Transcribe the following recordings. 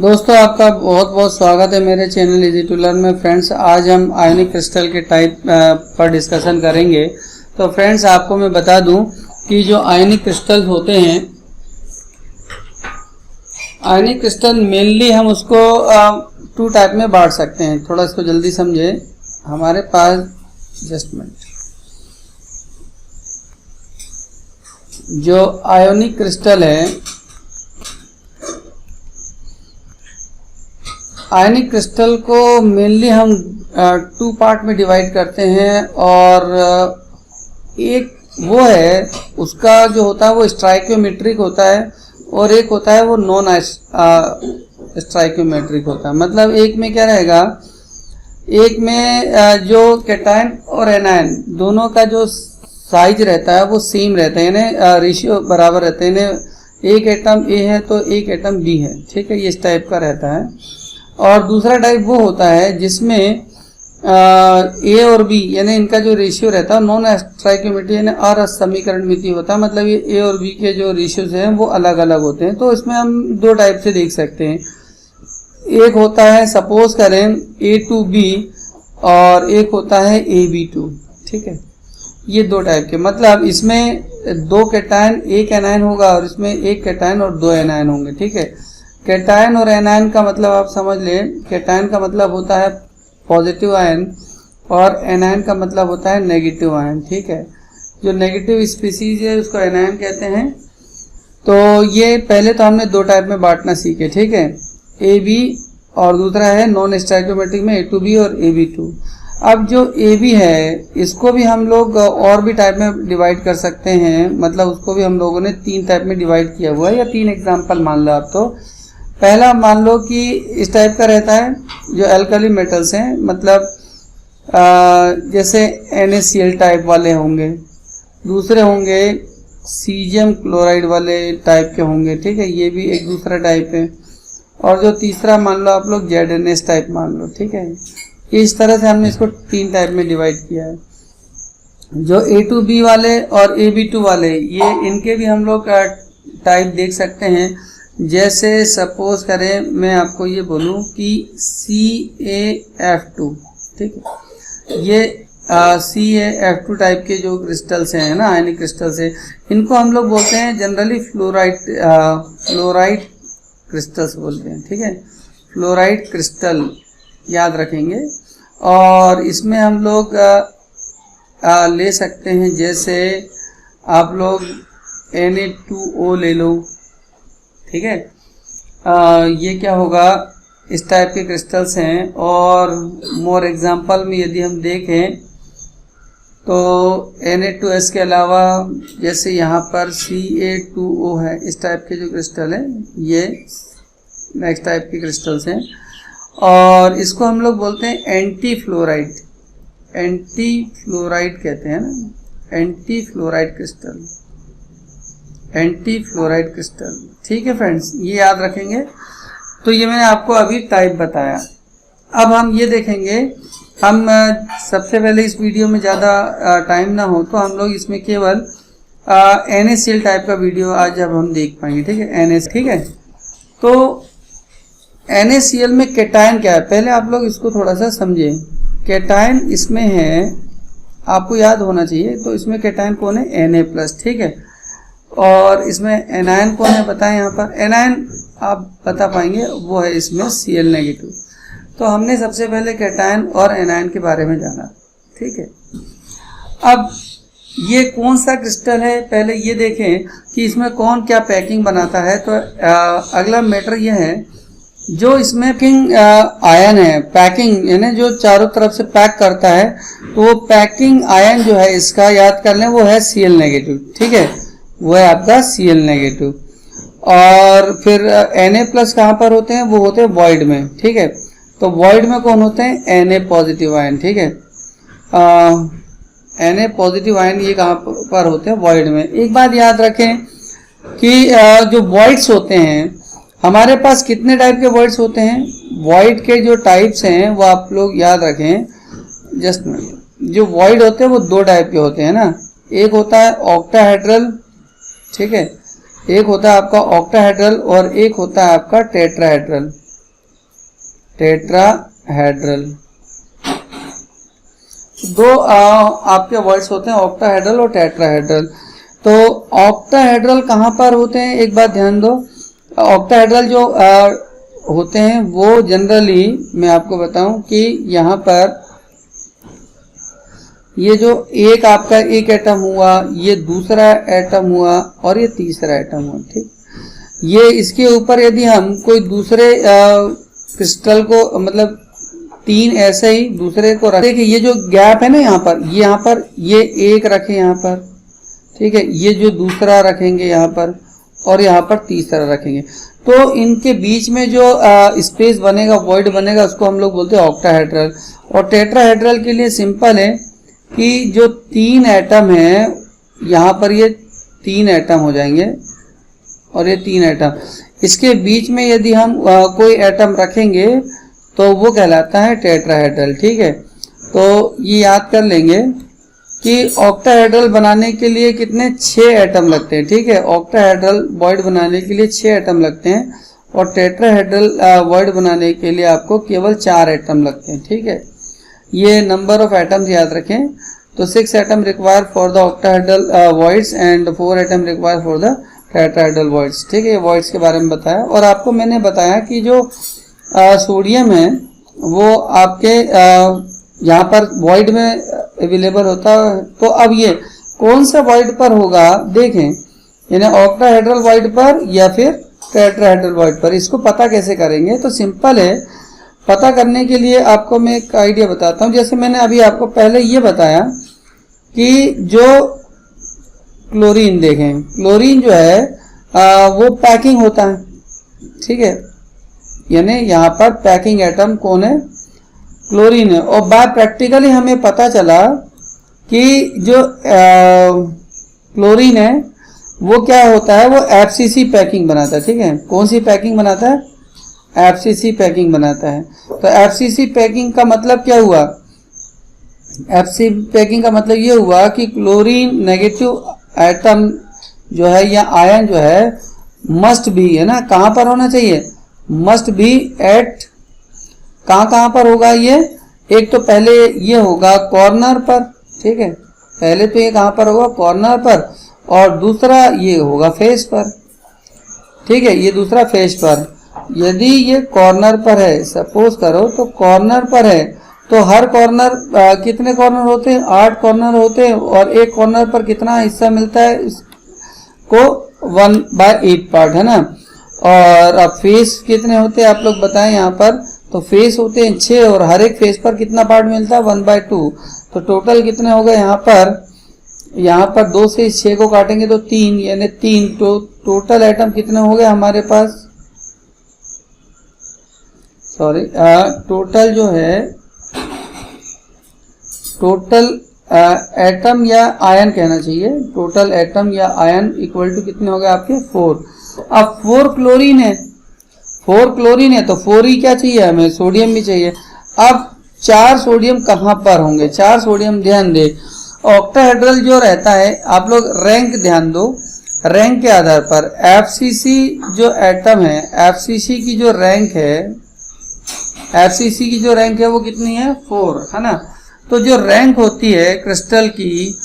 दोस्तों आपका बहुत बहुत स्वागत है मेरे चैनल इजी टू लर्न में। फ्रेंड्स आज हम आयनिक क्रिस्टल के टाइप पर डिस्कशन करेंगे। तो फ्रेंड्स आपको मैं बता दूं कि जो आयनिक क्रिस्टल होते हैं, आयनिक क्रिस्टल मेनली हम उसको टू टाइप में बांट सकते हैं। थोड़ा इसको जल्दी समझे। हमारे पास जस्ट मिनट, जो आयोनिक क्रिस्टल है, आयनिक क्रिस्टल को मेनली हम टू पार्ट में डिवाइड करते हैं। और एक वो है, उसका जो होता है वो स्ट्राइकोमेट्रिक होता है और एक होता है वो नॉन स्ट्राइकोमेट्रिक होता है। मतलब एक में क्या रहेगा, एक में जो कैटायन और एनायन दोनों का जो साइज रहता है वो सेम रहता है, यानी रेशियो बराबर रहते हैं। एक एटम ए है तो एक एटम बी है, ठीक है, ये इस टाइप का रहता है। और दूसरा टाइप वो होता है जिसमें ए और बी यानी इनका जो रेशियो रहता है नॉन स्ट्राइकोमेट्रिक यानी असमीकरणमिति होता है। मतलब ये ए और बी के जो रेशियोज हैं वो अलग अलग होते हैं। तो इसमें हम दो टाइप से देख सकते हैं। एक होता है, सपोज करें A2B और एक होता है AB2, ठीक है। ये दो टाइप के, मतलब इसमें दो कैटायन एक एनायन होगा और इसमें एक कैटायन और दो एनायन होंगे, ठीक है। कैटायन और एनायन का मतलब आप समझ लें, कैटायन का मतलब होता है पॉजिटिव आयन और एनायन का मतलब होता है नेगेटिव आयन, ठीक है। जो नेगेटिव स्पीसीज है उसको एनायन कहते हैं। तो ये पहले तो हमने दो टाइप में बांटना सीखे, ठीक है, AB और दूसरा है नॉन स्टाइकोमेट्रिक में A2B और AB2। अब जो AB है इसको भी हम लोग और भी टाइप में डिवाइड कर सकते हैं। मतलब उसको भी हम लोगों ने तीन टाइप में डिवाइड किया हुआ है, या तीन एग्जाम्पल मान लो आप। तो पहला मान लो कि इस टाइप का रहता है, जो एल्कली मेटल्स हैं, मतलब जैसे NaCl टाइप वाले होंगे, दूसरे होंगे सीजियम क्लोराइड वाले टाइप के होंगे, ठीक है, ये भी एक दूसरा टाइप है। और जो तीसरा मान लो आप लोग ZnS टाइप मान लो, ठीक है। इस तरह से हमने इसको तीन टाइप में डिवाइड किया है। जो A2B वाले और AB2 वाले, ये इनके भी हम लोग टाइप देख सकते हैं। जैसे सपोज करें मैं आपको ये बोलूं कि CaF2, ठीक है, ये CaF2 टाइप के जो क्रिस्टल्स हैं ना, आयनिक क्रिस्टल्स है, इनको हम लोग बोलते हैं जनरली फ्लोराइड क्रिस्टल्स बोलते हैं, ठीक है, फ्लोराइड क्रिस्टल याद रखेंगे। और इसमें हम लोग ले सकते हैं, जैसे आप लोग Na2O ले लो, ठीक है। ये क्या होगा, इस टाइप के क्रिस्टल्स हैं। और मोर एग्जांपल में यदि हम देखें तो Na2S के अलावा जैसे यहाँ पर Ca2O है, इस टाइप के जो क्रिस्टल हैं ये नेक्स्ट टाइप के क्रिस्टल्स हैं। और इसको हम लोग बोलते हैं एंटी फ्लोराइड कहते हैं ना, एंटी फ्लोराइड क्रिस्टल, ठीक है फ्रेंड्स, ये याद रखेंगे। तो ये मैंने आपको अभी टाइप बताया। अब हम ये देखेंगे, हम सबसे पहले इस वीडियो में ज़्यादा टाइम ना हो तो हम लोग इसमें केवल NaCl टाइप का वीडियो आज अब हम देख पाएंगे, ठीक है, NaCl, ठीक है। तो NaCl में कैटायन क्या है, पहले आप लोग इसको थोड़ा सा समझें। कैटायन इसमें है, आपको याद होना चाहिए। तो इसमें कैटायन कौन है, Na+, ठीक है। और इसमें एनायन कौन है बताएं, यहाँ पर एनायन आप बता पाएंगे, वो है इसमें Cl-। तो हमने सबसे पहले कैटायन और एनायन के बारे में जाना, ठीक है। अब ये कौन सा क्रिस्टल है, पहले ये देखें कि इसमें कौन क्या पैकिंग बनाता है। तो अगला मैटर ये है, जो इसमें पैकिंग आयन है, पैकिंग यानी जो चारों तरफ से पैक करता है, तो वो पैकिंग आयन जो है इसका याद कर लें, वो है Cl-, ठीक है, वो है आपका Cl-। और फिर Na+ कहाँ पर होते हैं, वो होते हैं वॉइड में, ठीक है। तो वॉइड में कौन होते हैं, Na+ आयन, ठीक है। Na+ आयन ये कहाँ पर होते हैं, वॉइड में। एक बात याद रखें कि जो वॉइड्स होते हैं, हमारे पास कितने टाइप के वॉइड्स होते हैं, वॉइड के जो टाइप्स हैं वो आप लोग याद रखें। जस्ट जो वॉइड होते हैं वो दो टाइप के होते हैं ना, एक होता है ऑक्टाहेड्रल, ठीक है, एक होता है आपका ऑक्टाहेड्रल और एक होता है आपका टेट्राहेड्रल, टेट्राहेड्रल। दो आपके वर्ड्स होते हैं, ऑक्टाहेड्रल और टेट्राहेड्रल। तो ऑक्टाहेड्रल कहाँ पर होते हैं, एक बात ध्यान दो। ऑक्टाहेड्रल जो होते हैं वो जनरली मैं आपको बताऊं कि यहाँ पर ये जो एक आपका एक एटम हुआ, ये दूसरा एटम हुआ और ये तीसरा एटम हुआ, ठीक। ये इसके ऊपर यदि हम कोई दूसरे क्रिस्टल को, मतलब तीन ऐसे ही दूसरे को रखे कि ये जो गैप है ना यहाँ पर ये एक रखे यहाँ पर, ठीक है, ये जो दूसरा रखेंगे यहाँ पर और यहाँ पर तीसरा रखेंगे, तो इनके बीच में जो स्पेस बनेगा, वॉइड बनेगा, उसको हम लोग बोलते हैं ऑक्टाहेड्रल। और टेट्राहेड्रल के लिए सिंपल है कि जो तीन एटम है यहाँ पर, ये तीन एटम हो जाएंगे और ये तीन एटम, इसके बीच में यदि हम कोई एटम रखेंगे तो वो कहलाता है टेट्राहेड्रल, ठीक है। तो ये याद कर लेंगे कि ऑक्टाहेड्रल बनाने के लिए कितने, 6 एटम लगते हैं, ठीक है। ऑक्टाहेड्रल वॉइड बनाने के लिए 6 एटम लगते हैं और टेट्राहेड्रल वॉइड बनाने के लिए आपको केवल 4 एटम लगते हैं, ठीक है। ये नंबर ऑफ एटम्स याद रखें। तो 6 atom require for the octahedral voids and 4 atom require for the tetrahedral voids, ठीक है। वॉइड्स के बारे में बताया और आपको मैंने बताया कि जो सोडियम है वो आपके यहाँ पर वॉइड में अवेलेबल होता है। तो अब ये कौन सा वॉइड पर होगा, देखें, यानी ऑक्टाहेड्रल वॉइड पर या फिर टेट्राहेड्रल वॉइड पर, इसको पता कैसे करेंगे। तो सिंपल है, पता करने के लिए आपको मैं एक आइडिया बताता हूँ। जैसे मैंने अभी आपको पहले ये बताया कि जो क्लोरीन, देखें क्लोरीन जो है वो पैकिंग होता है, ठीक है, यानी यहाँ पर पैकिंग एटम कौन है, क्लोरीन है। और बाय प्रैक्टिकली हमें पता चला कि जो क्लोरीन है वो क्या होता है, वो एफसीसी पैकिंग बनाता है, ठीक है। कौन सी पैकिंग बनाता है, एफसीसी पैकिंग बनाता है। तो एफसीसी पैकिंग का मतलब क्या हुआ, एफसीसी पैकिंग का मतलब ये हुआ कि क्लोरीन नेगेटिव एटम जो है या आयन जो है मस्ट बी, है ना, कहाँ पर होना चाहिए, मस्ट बी एट, कहाँ पर होगा ये, एक तो पहले ये होगा कॉर्नर पर, ठीक है, पहले तो ये कहाँ पर होगा, कॉर्नर पर, और दूसरा ये होगा फेस पर, ठीक है, ये दूसरा फेस पर। यदि ये कॉर्नर पर है, सपोज करो तो कॉर्नर पर है, तो हर कॉर्नर कितने कॉर्नर होते हैं, 8 कॉर्नर होते हैं, और एक कॉर्नर पर कितना हिस्सा मिलता है इसको, 1/8 पार्ट, है ना। और अब फेस कितने होते हैं आप लोग बताएं यहाँ पर, तो फेस होते हैं 6 और हर एक फेस पर कितना पार्ट मिलता है, 1/2। तो टोटल कितने हो गए यहाँ पर 2 से 6 को काटेंगे तो 3, यानी 3। तो टोटल एटम कितने हो गए हमारे पास, सॉरी, टोटल जो है, टोटल एटम या आयन कहना चाहिए, टोटल एटम या आयन इक्वल टू कितने हो गए आपके, 4। अब 4 क्लोरीन है, 4 क्लोरीन है तो 4 ही क्या चाहिए हमें, सोडियम भी चाहिए। अब 4 सोडियम कहाँ पर होंगे, 4 सोडियम, ध्यान दे, ऑक्टाहेड्रल जो रहता है, आप लोग रैंक ध्यान दो, रैंक के आधार पर एफसीसी जो एटम है, एफसीसी की जो रैंक है, एफसीसी की जो रैंक है वो कितनी है, 4, है ना। तो जो रैंक होती है क्रिस्टल की,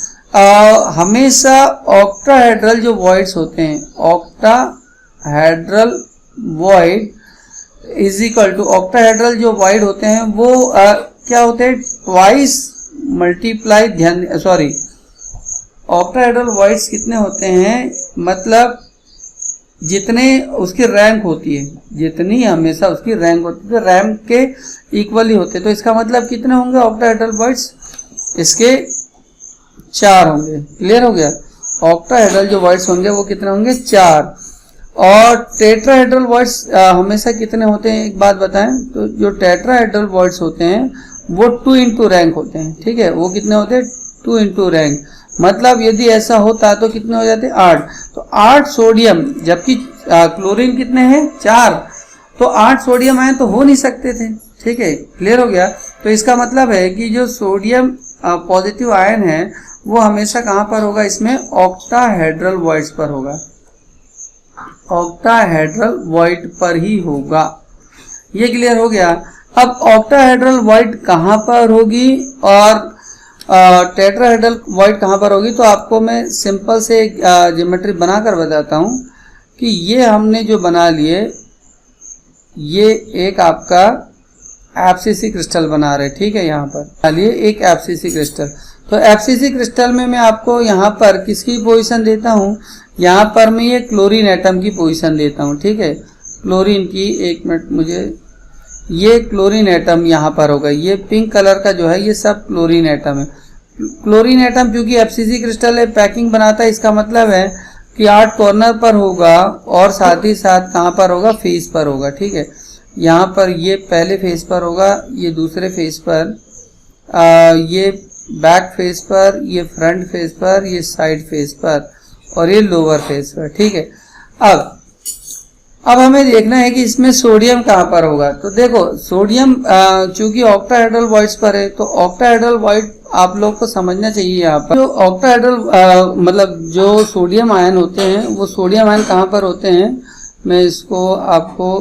हमेशा ऑक्टाहेड्रल जो वॉइड्स होते हैं, octahedral void is equal to, octahedral जो वॉइड होते हैं वो क्या होते हैं, ट्वाइस मल्टीप्लाई, ध्यान, सॉरी, ऑक्टाहेड्रल वॉइड्स कितने होते हैं, मतलब जितने उसकी रैंक होती है, जितनी हमेशा उसकी रैंक होती है, रैंक के इक्वली होते हैं। तो इसका मतलब कितने होंगे ऑक्टाहेड्रल वॉइड्स, इसके 4 होंगे, क्लियर हो गया। ऑक्टाहेड्रल जो वॉइड्स होंगे वो कितने होंगे, 4। और टेट्राहेड्रल वॉइड्स हमेशा कितने होते हैं, एक बात बताएं, तो जो टेट्राहेड्रल वॉइड्स होते हैं वो 2 इंटू रैंक होते हैं, ठीक है, वो कितने होते हैं, 2 इंटू रैंक। मतलब यदि ऐसा होता तो कितने हो जाते, 8। तो 8 सोडियम, जबकि क्लोरीन कितने हैं, 4, तो 8 सोडियम आयन तो हो नहीं सकते थे, ठीक है, क्लियर हो गया। तो इसका मतलब है कि जो सोडियम पॉजिटिव आयन है वो हमेशा कहाँ पर होगा, इसमें ऑक्टाहेड्रल वॉइड्स पर होगा, ऑक्टाहेड्रल वॉइड पर ही होगा। ये क्लियर हो गया। अब ऑक्टाहेड्रल वॉइड कहाँ पर होगी और टेट्राहेड्रल वॉइड कहाँ पर होगी, तो आपको मैं सिंपल से एक ज्योमेट्री बनाकर बताता हूँ कि ये हमने जो बना लिए, ये एक आपका एफसीसी क्रिस्टल बना रहे, ठीक है। यहाँ पर डालिए एक एफसीसी क्रिस्टल। तो एफसीसी क्रिस्टल में मैं आपको यहाँ पर किसकी पोजीशन देता हूँ, यहाँ पर मैं ये क्लोरीन एटम की पोजीशन देता हूँ, ठीक है। क्लोरीन की, एक मिनट मुझे, ये क्लोरीन एटम यहाँ पर होगा, ये पिंक कलर का जो है ये सब क्लोरीन एटम है। क्लोरीन एटम क्योंकि एफसीसी क्रिस्टल है, पैकिंग बनाता है, इसका मतलब है कि 8 कॉर्नर पर होगा और साथ ही साथ कहाँ पर होगा, फेस पर होगा, ठीक है। यहाँ पर ये पहले फेस पर होगा, ये दूसरे फेस पर, ये बैक फेस पर, ये फ्रंट फेस पर, ये साइड फेस पर और ये लोअर फेस पर, ठीक है। अब हमें देखना है कि इसमें सोडियम कहाँ पर होगा। तो देखो सोडियम चूंकि ऑक्टाहेड्रल वॉइड्स पर है, तो ऑक्टाहेड्रल वॉइड आप लोग को समझना चाहिए। यहाँ पर जो ऑक्टाहेड्रल मतलब जो सोडियम आयन होते हैं, वो सोडियम आयन कहाँ पर होते हैं, मैं इसको आपको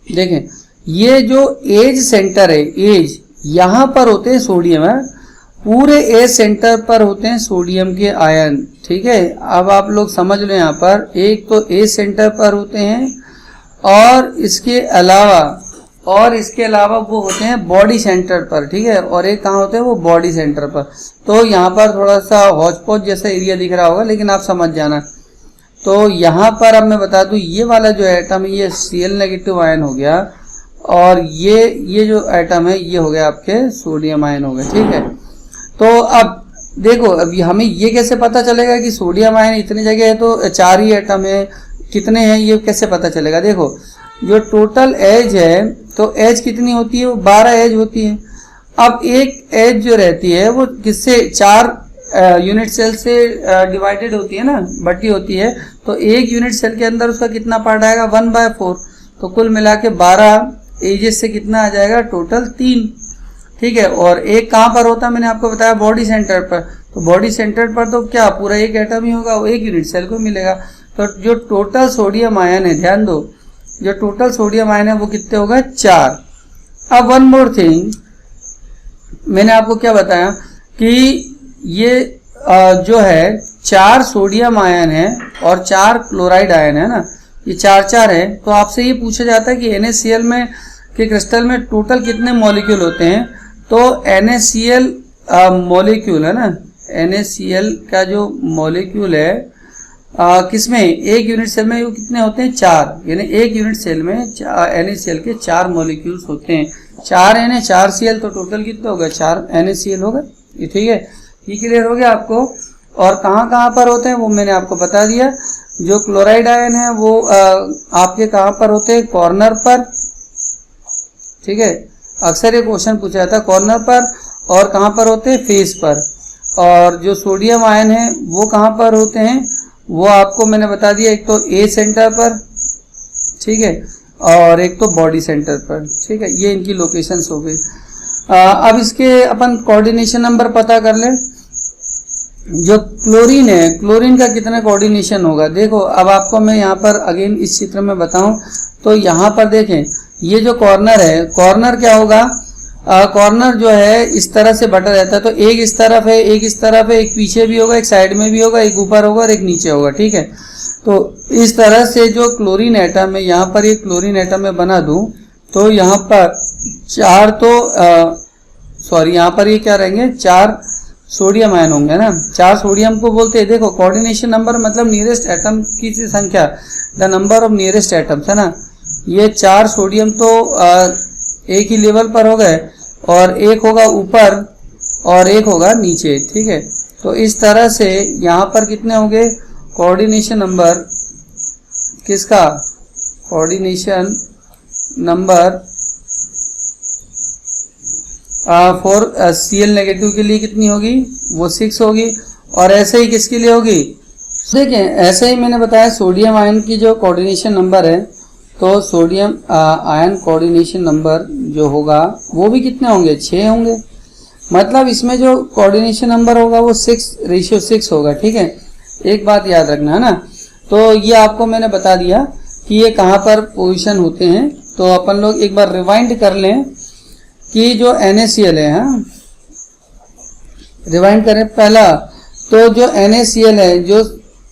देखें, ये जो एज सेंटर है, एज यहाँ पर होते हैं सोडियम है, पूरे एज सेंटर पर होते हैं सोडियम के आयन, ठीक है। अब आप लोग समझ लो, यहाँ पर एक तो एज सेंटर पर होते हैं और इसके अलावा वो होते हैं बॉडी सेंटर पर, ठीक है। और एक कहाँ होते हैं, वो बॉडी सेंटर पर। तो यहाँ पर थोड़ा सा हौच पौच जैसा एरिया दिख रहा होगा, लेकिन आप समझ जाना। तो यहाँ पर अब मैं बता दूं, ये वाला जो एटम है ये Cl नेगेटिव आयन हो गया और ये जो एटम है ये हो गया आपके सोडियम आयन हो गए, ठीक है। तो अब देखो, अभी हमें ये कैसे पता चलेगा कि सोडियम आयन इतनी जगह है, तो 4 ही एटम है, कितने हैं ये कैसे पता चलेगा। देखो जो टोटल एज है, तो एज कितनी होती है, वो 12 एज होती है। अब एक एज जो रहती है वो किससे, 4 यूनिट सेल से डिवाइडेड होती है ना, बटी होती है। तो एक यूनिट सेल के अंदर उसका कितना पार्ट आएगा, 1/4। तो कुल मिला के 12 एजेस से कितना आ जाएगा, टोटल 3, ठीक है। और एक कहाँ पर होता है, मैंने आपको बताया बॉडी सेंटर पर। तो बॉडी सेंटर पर तो क्या पूरा एक एटम ही होगा, वो एक यूनिट सेल को मिलेगा। तो जो टोटल सोडियम आयन है, ध्यान दो, जो टोटल सोडियम आयन है वो कितने होगा, 4। अब वन मोर थिंग, मैंने आपको क्या बताया कि ये जो है 4 सोडियम आयन है और 4 क्लोराइड आयन है ना, ये 4 है। तो आपसे ये पूछा जाता है कि NaCl में के क्रिस्टल में टोटल कितने मॉलिक्यूल होते हैं। तो NaCl मॉलिक्यूल है ना, NaCl का जो मॉलिक्यूल है किसमें, एक यूनिट सेल में वो कितने होते हैं, 4। यानी एक यूनिट सेल में NaCl के 4 मॉलिक्यूल्स होते हैं। 4 Na 4 Cl, तो टोटल कितना होगा, 4 NaCl होगा, ये ठीक है। ये क्लियर हो गया आपको। और कहाँ कहाँ पर होते हैं वो मैंने आपको बता दिया। जो क्लोराइड आयन है वो आपके कहाँ पर होते हैं, कॉर्नर पर, ठीक है। अक्सर ये क्वेश्चन पूछा जाता है कॉर्नर पर। और कहाँ पर होते हैं, फेस पर। और जो सोडियम आयन है वो कहाँ पर होते हैं, वो आपको मैंने बता दिया, एक तो ए सेंटर पर, ठीक है, और एक तो बॉडी सेंटर पर, ठीक है। ये इनकी लोकेशंस हो गई। अब इसके अपन कोऑर्डिनेशन नंबर पता कर ले। जो क्लोरीन है, क्लोरीन का कितना कोऑर्डिनेशन होगा, देखो अब आपको मैं यहाँ पर अगेन इस चित्र में बताऊं तो यहाँ पर देखें, ये जो कॉर्नर है, कॉर्नर क्या होगा, कॉर्नर जो है इस तरह से बटा रहता है। तो एक इस तरफ है, एक इस तरफ है, एक पीछे भी होगा, एक साइड में भी होगा, एक ऊपर होगा और एक नीचे होगा, ठीक है। तो इस तरह से जो क्लोरीन एटम है, यहाँ पर ये क्लोरीन एटम में बना दूं तो यहाँ पर 4 तो सॉरी यहाँ पर ये क्या रहेंगे, 4 सोडियम आयन होंगे ना। 4 सोडियम को बोलते हैं, देखो कोऑर्डिनेशन नंबर मतलब नियरेस्ट एटम की संख्या, the number of nearest atoms है ना। ये 4 सोडियम तो एक ही लेवल पर हो गए और एक होगा ऊपर और एक होगा नीचे, ठीक है। तो इस तरह से यहाँ पर कितने होंगे, कोऑर्डिनेशन नंबर किसका, coordination number for Cl negative के लिए कितनी होगी, वो 6 होगी। और ऐसे ही किसके लिए होगी, देखें ऐसे ही मैंने बताया सोडियम आयन की जो कोऑर्डिनेशन नंबर है, तो सोडियम आयन कोऑर्डिनेशन नंबर जो होगा वो भी कितने होंगे, 6 होंगे। मतलब इसमें जो कोऑर्डिनेशन नंबर होगा वो 6:6 होगा, ठीक है। एक बात याद रखना है ना। तो ये आपको मैंने बता दिया कि ये कहाँ पर पोजीशन होते हैं। तो अपन लोग एक बार रिवाइंड कर लें कि जो NaCl है, हाँ रिवाइंड करें। पहला तो जो NaCl है, जो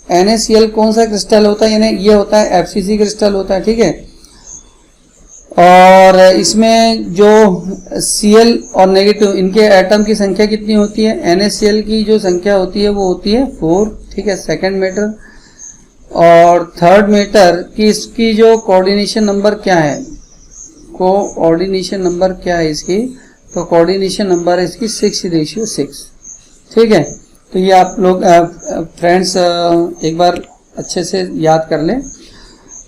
NaCl कौन सा क्रिस्टल होता है, यानी ये होता है FCC क्रिस्टल होता है, ठीक है। और इसमें जो Cl और नेगेटिव, इनके एटम की संख्या कितनी होती है? NaCl की जो संख्या होती है वो होती है 4, ठीक है, सेकंड मैटर। और थर्ड मैटर की इसकी जो कोऑर्डिनेशन नंबर क्या है, कोऑर्डिनेशन नंबर क्या है इसकी? तो कोऑर्डिनेशन नंबर है इसकी 6:6, ठीक है। तो ये आप लोग फ्रेंड्स एक बार अच्छे से याद कर लें।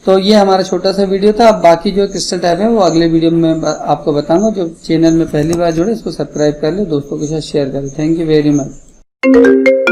तो ये हमारा छोटा सा वीडियो था। अब बाकी जो क्रिस्टल टाइप है वो अगले वीडियो में आपको बताऊंगा। जो चैनल में पहली बार जुड़े इसको सब्सक्राइब कर ले, दोस्तों के साथ शेयर करें। Thank you very much.